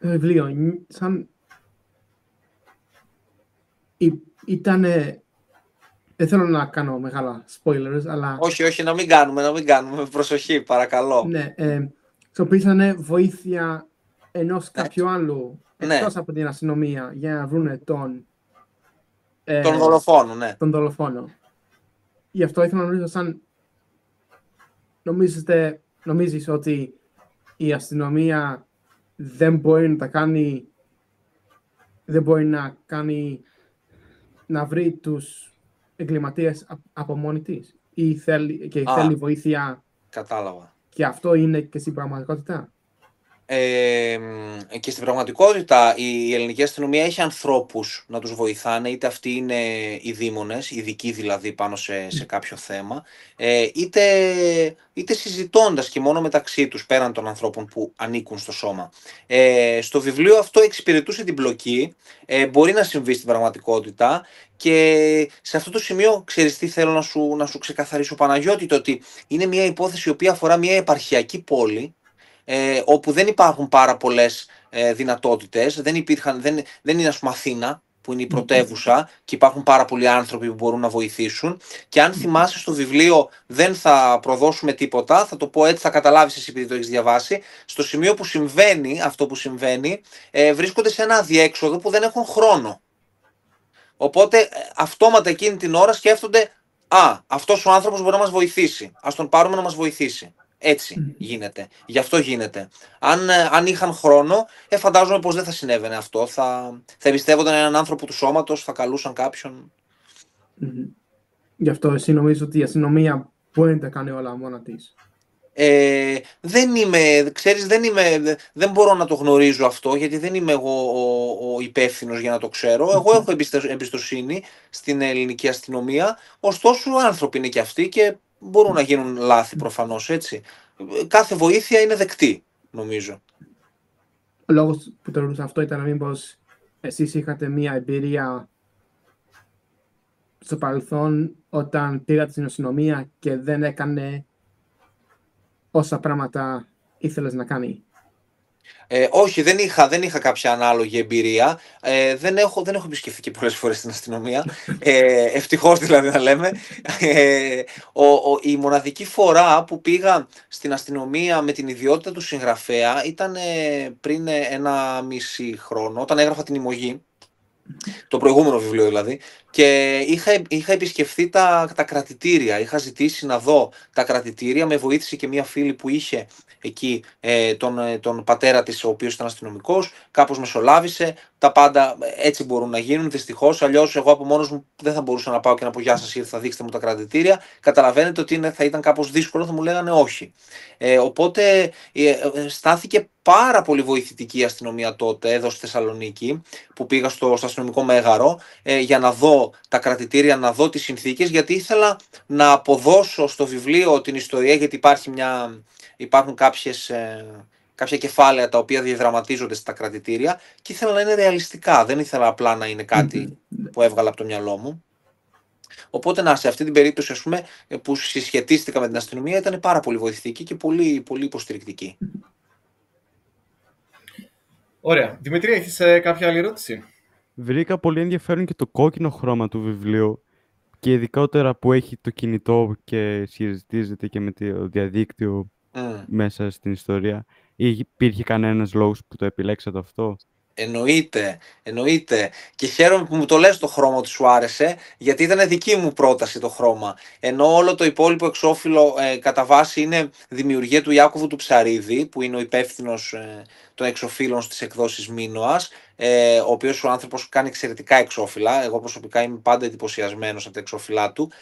βιβλίο, σαν ήτανε, δεν θέλω να κάνω μεγάλα spoilers, αλλά... Όχι, να μην κάνουμε, προσοχή, παρακαλώ. Ναι, χρησιμοποιήσανε βοήθεια ενός κάποιου άλλου, εκτός από την αστυνομία, για να βρούνε τον δολοφόνο, ναι. Τον δολοφόνο. Γι' αυτό ήθελα να ρωτήσω, σαν νομίζεις ότι η αστυνομία δεν μπορεί να βρει τους εγκληματίες από μόνη της ή θέλει βοήθεια? Κατάλαβα. Και αυτό είναι και στην πραγματικότητα? Και στην πραγματικότητα η ελληνική αστυνομία έχει ανθρώπους να τους βοηθάνε, είτε αυτοί είναι οι δήμονες, ειδικοί δηλαδή πάνω σε κάποιο θέμα, είτε συζητώντας και μόνο μεταξύ τους, πέραν των ανθρώπων που ανήκουν στο σώμα. Στο βιβλίο αυτό εξυπηρετούσε την πλοκή, μπορεί να συμβεί στην πραγματικότητα, και σε αυτό το σημείο ξέρεις τι θέλω να σου ξεκαθαρίσω, Παναγιώτη, το ότι είναι μια υπόθεση η οποία αφορά μια επαρχιακή πόλη, όπου δεν υπάρχουν πάρα πολλές δυνατότητες, δεν είναι, ας πούμε, Αθήνα, που είναι η πρωτεύουσα και υπάρχουν πάρα πολλοί άνθρωποι που μπορούν να βοηθήσουν, και αν θυμάσαι στο βιβλίο, δεν θα προδώσουμε τίποτα, θα το πω έτσι, θα καταλάβεις εσύ επειδή το έχεις διαβάσει, στο σημείο που συμβαίνει αυτό που συμβαίνει, βρίσκονται σε ένα αδιέξοδο που δεν έχουν χρόνο. Οπότε αυτόματα εκείνη την ώρα σκέφτονται, αυτός ο άνθρωπος μπορεί να μας βοηθήσει, ας τον πάρουμε να μας βοηθήσει. Έτσι γίνεται. Γι' αυτό γίνεται. Αν είχαν χρόνο, φαντάζομαι πως δεν θα συνέβαινε αυτό. Θα εμπιστεύονταν έναν άνθρωπο του σώματος, θα καλούσαν κάποιον. Γι' αυτό εσύ νομίζεις ότι η αστυνομία μπορεί να τα κάνει όλα μόνα της? Δεν μπορώ να το γνωρίζω αυτό, γιατί δεν είμαι εγώ ο υπεύθυνος για να το ξέρω. Εγώ έχω εμπιστοσύνη στην ελληνική αστυνομία, ωστόσο άνθρωποι είναι και αυτοί και μπορούν να γίνουν λάθη προφανώς, έτσι. Κάθε βοήθεια είναι δεκτή, νομίζω. Ο λόγος που το ρωτούσα αυτό ήταν μήπως εσείς είχατε μία εμπειρία στο παρελθόν όταν πήγα στην αστυνομία και δεν έκανε όσα πράγματα ήθελες να κάνει? Όχι, δεν είχα κάποια ανάλογη εμπειρία. Δεν έχω επισκεφθεί και πολλές φορές στην αστυνομία. Ευτυχώς δηλαδή να λέμε. Η μοναδική φορά που πήγα στην αστυνομία με την ιδιότητα του συγγραφέα ήταν πριν 1,5 χρόνο, όταν έγραφα την Ημωγή. Το προηγούμενο βιβλίο δηλαδή, και είχα επισκεφθεί τα κρατητήρια. Είχα ζητήσει να δω τα κρατητήρια. Με βοήθησε και μια φίλη που είχε εκεί τον πατέρα της, ο οποίος ήταν αστυνομικός. Κάπως μεσολάβησε. Τα πάντα έτσι μπορούν να γίνουν, δυστυχώς. Αλλιώς εγώ από μόνος μου δεν θα μπορούσα να πάω και να πω: «Γεια σας, ήρθα, δείξτε μου τα κρατητήρια». Καταλαβαίνετε ότι θα ήταν κάπως δύσκολο, θα μου λέγανε όχι. Οπότε στάθηκε πάρα πολύ βοηθητική η αστυνομία τότε, εδώ στη Θεσσαλονίκη, που πήγα στο αστυνομικό μέγαρο για να δω τα κρατητήρια, να δω τις συνθήκες, γιατί ήθελα να αποδώσω στο βιβλίο την ιστορία, γιατί υπάρχουν κάποια κεφάλαια τα οποία διαδραματίζονται στα κρατητήρια και ήθελα να είναι ρεαλιστικά, δεν ήθελα απλά να είναι κάτι που έβγαλα από το μυαλό μου. Οπότε σε αυτή την περίπτωση, ας πούμε, που συσχετίστηκα με την αστυνομία, ήταν πάρα πολύ βοηθητική και πολύ, πολύ υποστηρικτική. Ωραία. Δημήτρη, έχεις κάποια άλλη ερώτηση? Βρήκα πολύ ενδιαφέρον και το κόκκινο χρώμα του βιβλίου και ειδικότερα που έχει το κινητό και συζητίζεται και με το διαδίκτυο μέσα στην ιστορία. Υπήρχε κανένας λόγος που το επιλέξατε αυτό? Εννοείται. Και χαίρομαι που μου το λες το χρώμα ότι σου άρεσε, γιατί ήταν δική μου πρόταση το χρώμα. Ενώ όλο το υπόλοιπο εξώφυλλο κατά βάση είναι δημιουργία του Ιάκωβου του Ψαρίδη, που είναι ο υπεύθυνος των εξωφύλλων στις εκδόσεις Μίνωας, ο οποίος ο άνθρωπος κάνει εξαιρετικά εξώφυλλα. Εγώ προσωπικά είμαι πάντα εντυπωσιασμένος από τα εξώφυλλά του.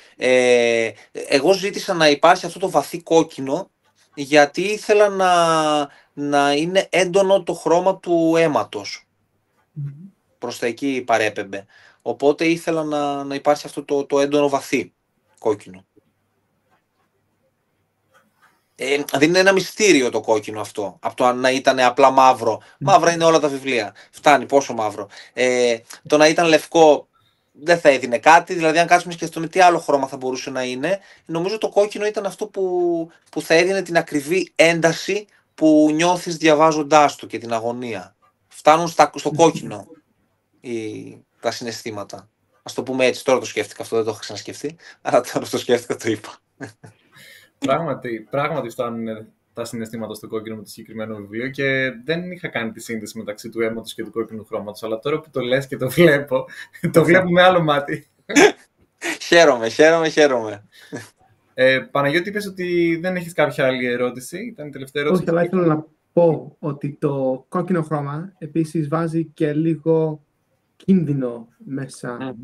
Εγώ ζήτησα να υπάρχει αυτό το βαθύ κόκκινο, γιατί ήθελα να είναι έντονο το χρώμα του αίματος. Προς τα εκεί παρέπεμπε. Οπότε ήθελα να υπάρχει αυτό το έντονο βαθύ κόκκινο. Δεν είναι ένα μυστήριο το κόκκινο αυτό, από το να ήταν απλά μαύρο. Μαύρα είναι όλα τα βιβλία. Φτάνει, πόσο μαύρο. Το να ήταν λευκό δεν θα έδινε κάτι. Δηλαδή, αν κάτσουμε και σκεφτούμε τι άλλο χρώμα θα μπορούσε να είναι, νομίζω το κόκκινο ήταν αυτό που θα έδινε την ακριβή ένταση που νιώθεις διαβάζοντάς το και την αγωνία. Φτάνουν στο κόκκινο τα συναισθήματα. Ας το πούμε έτσι, τώρα το σκέφτηκα αυτό, δεν το είχα ξανασκεφτεί, αλλά τώρα το σκέφτηκα, το είπα. Πράγματι φτάνουν τα συναισθήματα στο κόκκινο με το συγκεκριμένο βιβλίο και δεν είχα κάνει τη σύνδεση μεταξύ του αίματος και του κόκκινου χρώματος, αλλά τώρα που το λες και το βλέπω, το βλέπω με άλλο μάτι. Χαίρομαι. Παναγιώτη, είπες ότι δεν έχεις κάποια άλλη ερώτηση, ήταν η τελευταία ερώτηση. Όχι, αλλά ήθελα να πω ότι το κόκκινο χρώμα επίσης βάζει και λίγο κίνδυνο μέσα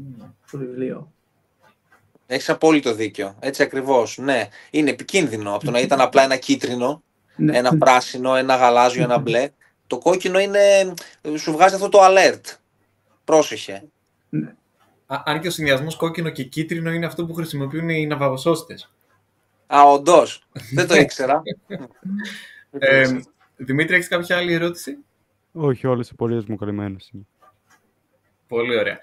στο βιβλίο. Έχεις απόλυτο δίκιο. Έτσι ακριβώς. Ναι, είναι επικίνδυνο. Από το να ήταν απλά ένα κίτρινο, ένα πράσινο, ένα γαλάζιο, ένα μπλε. Το κόκκινο σου βγάζει αυτό το alert. Πρόσεχε. Ναι. Αν και ο συνδυασμός κόκκινο και κίτρινο είναι αυτό που χρησιμοποιούν οι ναυαγοσώστες. Όντως. Δεν το ήξερα. Δημήτρη, έχεις κάποια άλλη ερώτηση? Όχι, όλες οι πορείες μου καλυμμένες είναι. Πολύ ωραία.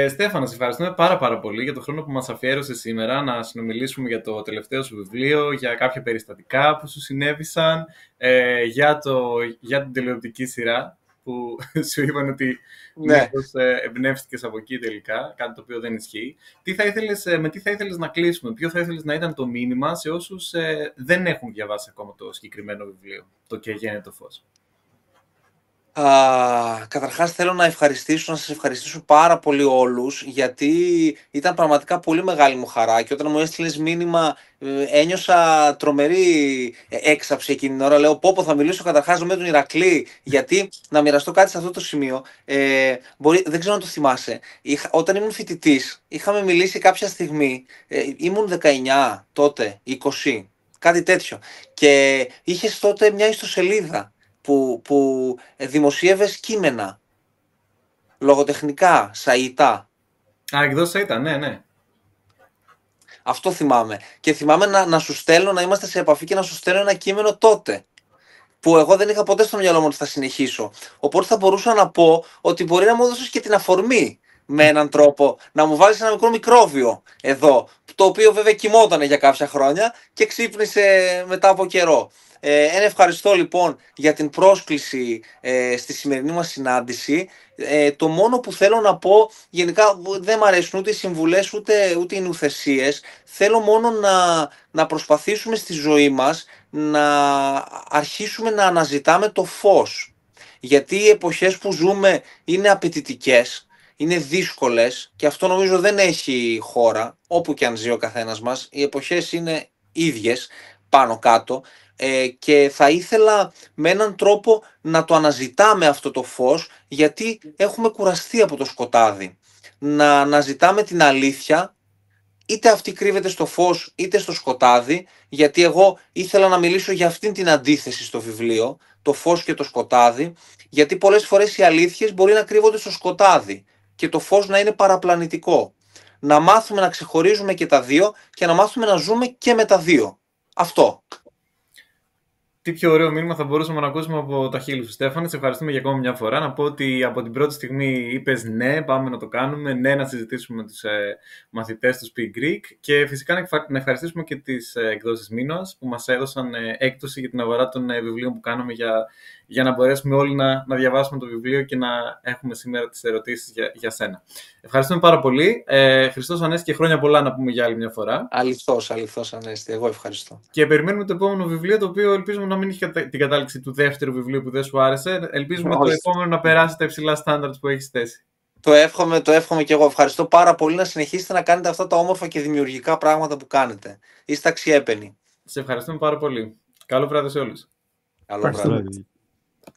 Στέφανα, σε ευχαριστούμε πάρα πολύ για τον χρόνο που μας αφιέρωσες σήμερα να συνομιλήσουμε για το τελευταίο σου βιβλίο, για κάποια περιστατικά που σου συνέβησαν, για την τηλεοπτική σειρά που σου είπαν ότι μήπως εμπνεύστηκες από εκεί τελικά, κάτι το οποίο δεν ισχύει. Με τι θα ήθελες να κλείσουμε, ποιο θα ήθελες να ήταν το μήνυμα σε όσους δεν έχουν διαβάσει ακόμα το συγκεκριμένο βιβλίο, το «Και γένε το φως»? Καταρχάς θέλω να σας ευχαριστήσω πάρα πολύ όλους, γιατί ήταν πραγματικά πολύ μεγάλη μου χαρά και όταν μου έστειλες μήνυμα ένιωσα τρομερή έξαψη εκείνη την ώρα. Λέω πω θα μιλήσω καταρχάς με τον Ηρακλή, γιατί να μοιραστώ κάτι σε αυτό το σημείο. Δεν ξέρω αν το θυμάσαι. Όταν ήμουν φοιτητής είχαμε μιλήσει κάποια στιγμή, ήμουν 19 τότε, 20, κάτι τέτοιο, και είχες τότε μια ιστοσελίδα που δημοσίευες κείμενα, λογοτεχνικά, σαΐτα. Εκδόσεις σαΐτα, ναι. Αυτό θυμάμαι. Και θυμάμαι να σου στέλνω, να είμαστε σε επαφή και να σου στέλνω ένα κείμενο τότε, που εγώ δεν είχα ποτέ στο μυαλό μου ότι θα συνεχίσω. Οπότε θα μπορούσα να πω ότι μπορεί να μου έδωσες και την αφορμή με έναν τρόπο, να μου βάλεις ένα μικρό μικρόβιο εδώ, το οποίο βέβαια κοιμόταν για κάποια χρόνια και ξύπνησε μετά από καιρό. Ένα ευχαριστώ λοιπόν για την πρόσκληση στη σημερινή μας συνάντηση. Το μόνο που θέλω να πω, γενικά δεν μου αρέσουν ούτε οι συμβουλές ούτε οι νουθεσίες. Θέλω μόνο να προσπαθήσουμε στη ζωή μας να αρχίσουμε να αναζητάμε το φως. Γιατί οι εποχές που ζούμε είναι απαιτητικές, είναι δύσκολες και αυτό νομίζω δεν έχει χώρα, όπου και αν ζει ο καθένας μας. Οι εποχές είναι ίδιες πάνω κάτω. Και θα ήθελα με έναν τρόπο να το αναζητάμε αυτό το φως, γιατί έχουμε κουραστεί από το σκοτάδι. Να αναζητάμε την αλήθεια, είτε αυτή κρύβεται στο φως είτε στο σκοτάδι, γιατί εγώ ήθελα να μιλήσω για αυτήν την αντίθεση στο βιβλίο, το φως και το σκοτάδι, γιατί πολλές φορές οι αλήθειες μπορεί να κρύβονται στο σκοτάδι και το φως να είναι παραπλανητικό. Να μάθουμε να ξεχωρίζουμε και τα δύο και να μάθουμε να ζούμε και με τα δύο. Αυτό. Τι πιο ωραίο μήνυμα θα μπορούσαμε να ακούσουμε από τα χείλη σου, Στέφανε. Σε ευχαριστούμε για ακόμη μια φορά. Να πω ότι από την πρώτη στιγμή είπες ναι, πάμε να το κάνουμε, ναι, να συζητήσουμε με τους μαθητές του Speak Greek και φυσικά να ευχαριστήσουμε και τις εκδόσεις Μίνωας που μας έδωσαν έκπτωση για την αγορά των βιβλίων που κάναμε για να μπορέσουμε όλοι να διαβάσουμε το βιβλίο και να έχουμε σήμερα τις ερωτήσεις για σένα. Ευχαριστούμε πάρα πολύ. Χριστός Ανέστη και χρόνια πολλά να πούμε για άλλη μια φορά. Αληθώς Ανέστη, εγώ ευχαριστώ. Και περιμένουμε το επόμενο βιβλίο, το οποίο ελπίζουμε να μην έχει την κατάληξη του δεύτερου βιβλίου που δεν σου άρεσε. Ελπίζουμε το επόμενο να περάσει τα υψηλά στάνταρτς που έχεις θέσει. Το εύχομαι και εγώ. Ευχαριστώ πάρα πολύ να συνεχίσετε να κάνετε αυτά τα όμορφα και δημιουργικά πράγματα που κάνετε. Είστε αξιέπαινοι. Σε ευχαριστούμε πάρα πολύ. Καλό βράδυ σε όλους. Καλό βράδυ.